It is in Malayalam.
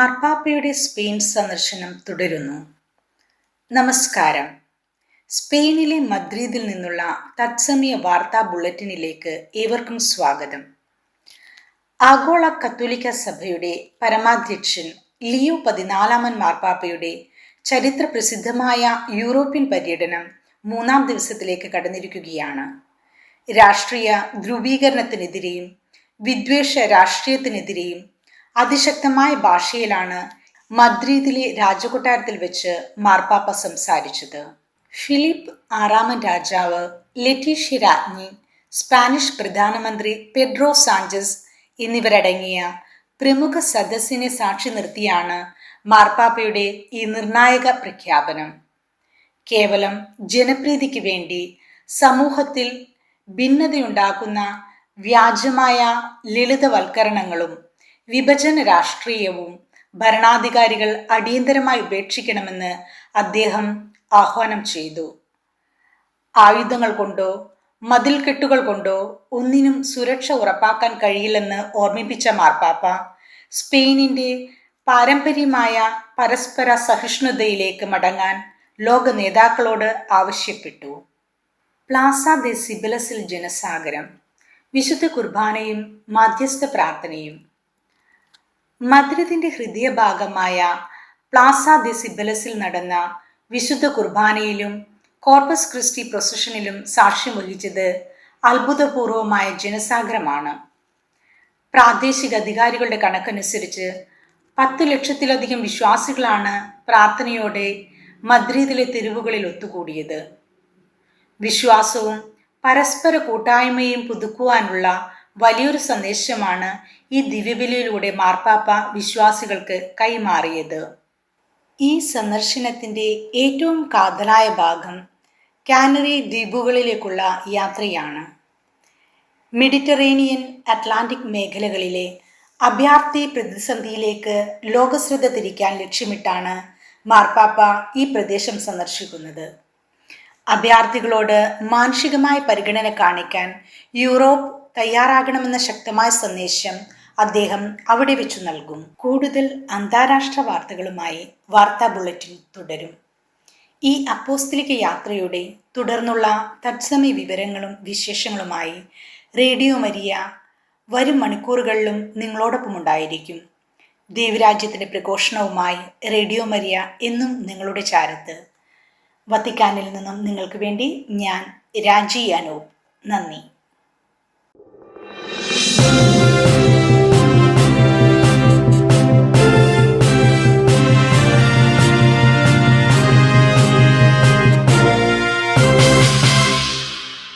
മാർപ്പാപ്പയുടെ സ്പെയിൻ സന്ദർശനം തുടരുന്നു. നമസ്കാരം. സ്പെയിനിലെ മദ്രിദിൽ നിന്നുള്ള തത്സമയ വാർത്താ ബുള്ളറ്റിനിലേക്ക് ഏവർക്കും സ്വാഗതം. ആഗോള കത്തോലിക്ക സഭയുടെ പരമാധ്യക്ഷൻ ലിയോ 14 മാർപ്പാപ്പയുടെ ചരിത്ര പ്രസിദ്ധമായ യൂറോപ്യൻ പര്യടനം 3-ാം ദിവസത്തിലേക്ക് കടന്നിരിക്കുകയാണ്. രാഷ്ട്രീയ ധ്രുവീകരണത്തിനെതിരെയും വിദ്വേഷ രാഷ്ട്രീയത്തിനെതിരെയും അതിശക്തമായ ഭാഷയിലാണ് മദ്രിദിലെ രാജകൊട്ടാരത്തിൽ വെച്ച് മാർപ്പാപ്പ സംസാരിച്ചത്. ഫിലിപ്പ് 6 രാജാവ്, ലെറ്റീഷ്യ രാജ്ഞി, സ്പാനിഷ് പ്രധാനമന്ത്രി പെഡ്രോ സാഞ്ചസ് എന്നിവരടങ്ങിയ പ്രമുഖ സദസ്സിനെ സാക്ഷി നിർത്തിയാണ് മാർപ്പാപ്പയുടെ ഈ നിർണായക പ്രഖ്യാപനം. കേവലം ജനപ്രീതിക്ക് വേണ്ടി സമൂഹത്തിൽ ഭിന്നതയുണ്ടാക്കുന്ന വ്യാജമായ ലളിതവൽക്കരണങ്ങളും വിഭജന രാഷ്ട്രീയവും ഭരണാധികാരികൾ അടിയന്തരമായി ഉപേക്ഷിക്കണമെന്ന് അദ്ദേഹം ആഹ്വാനം ചെയ്തു. ആയുധങ്ങൾ കൊണ്ടോ മതിൽക്കെട്ടുകൾ കൊണ്ടോ ഒന്നിനും സുരക്ഷ ഉറപ്പാക്കാൻ കഴിയില്ലെന്ന് ഓർമ്മിപ്പിച്ച മാർപ്പാപ്പ സ്പെയിനിന്റെ പാരമ്പര്യമായ പരസ്പര സഹിഷ്ണുതയിലേക്ക് മടങ്ങാൻ ലോക നേതാക്കളോട് ആവശ്യപ്പെട്ടു. പ്ലാസ ദെ സിബിലസിൽ ജനസാഗരം, വിശുദ്ധ കുർബാനയും മാധ്യസ്ഥ പ്രാർത്ഥനയും. മദ്രിദിന്റെ ഹൃദയഭാഗമായ പ്ലാസ ദെ സിബിലസിൽ നടന്ന വിശുദ്ധ കുർബാനയിലും കോർപ്പസ് ക്രിസ്റ്റി പ്രൊസഷനിലും സാക്ഷ്യം വഹിച്ചത് അത്ഭുതപൂർവമായ ജനസാഗരമാണ്. പ്രാദേശിക അധികാരികളുടെ കണക്കനുസരിച്ച് 10 ലക്ഷത്തിലധികം വിശ്വാസികളാണ് പ്രാർത്ഥനയോടെ മദ്രിദിലെ തെരുവുകളിൽ ഒത്തുകൂടിയത്. വിശ്വാസവും പരസ്പര കൂട്ടായ്മയും പുതുക്കുവാനുള്ള വലിയൊരു സന്ദേശമാണ് ഈ ദിവ്യബലിയിലൂടെ മാർപ്പാപ്പ വിശ്വാസികൾക്ക് കൈമാറിയത്. ഈ സന്ദർശനത്തിന്റെ ഏറ്റവും കാതലായ ഭാഗം കാനറി ദ്വീപുകളിലേക്കുള്ള യാത്രയാണ്. മെഡിറ്ററേനിയൻ, അറ്റ്ലാന്റിക് മേഖലകളിലെ അഭയാർത്ഥി പ്രതിസന്ധിയിലേക്ക് ലോകശ്രദ്ധ തിരിക്കാൻ ലക്ഷ്യമിട്ടാണ് മാർപ്പാപ്പ ഈ പ്രദേശം സന്ദർശിക്കുന്നത്. അഭയാർത്ഥികളോട് മാനുഷികമായ പരിഗണന കാണിക്കാൻ യൂറോപ്പ് തയ്യാറാകണമെന്ന ശക്തമായ സന്ദേശം അദ്ദേഹം അവിടെ വെച്ചു നൽകും. കൂടുതൽ അന്താരാഷ്ട്ര വാർത്തകളുമായി വാർത്താ ബുള്ളറ്റിൻ തുടരും. ഈ അപ്പോസ്തലിക യാത്രയുടെ തുടർന്നുള്ള തത്സമയ വിവരങ്ങളും വിശേഷങ്ങളുമായി റേഡിയോ മരിയ വരും മണിക്കൂറുകളിലും നിങ്ങളോടൊപ്പം ഉണ്ടായിരിക്കും. ദൈവരാജ്യത്തിന്റെ പ്രഘോഷണവുമായി റേഡിയോ മരിയ എന്നും നിങ്ങളുടെ ചാരത്ത്. വത്തിക്കാനിൽ നിന്നും നിങ്ങൾക്ക് വേണ്ടി ഞാൻ രാജി അനൂപ്. നന്ദി.